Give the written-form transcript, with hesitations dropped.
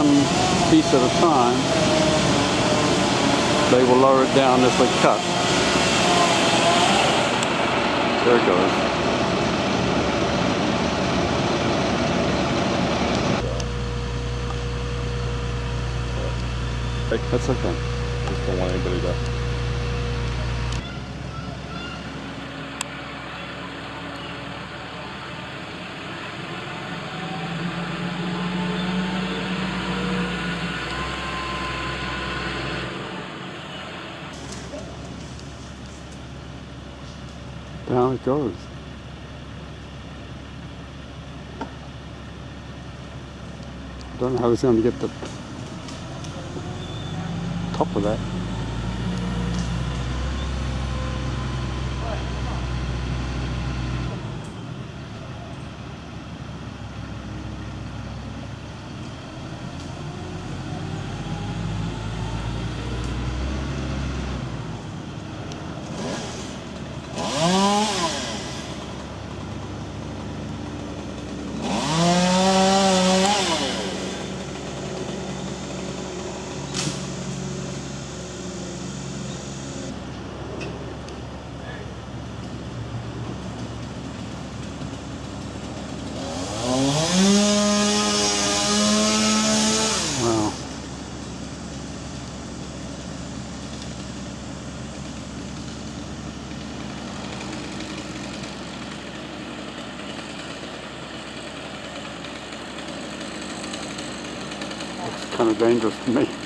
one piece at a time, they will lower it down as they cut. There it goes. That's okay. Just don't want anybody to. Down it goes. I don't know how he's going to get the top of that. Wow. It's kind of dangerous to me.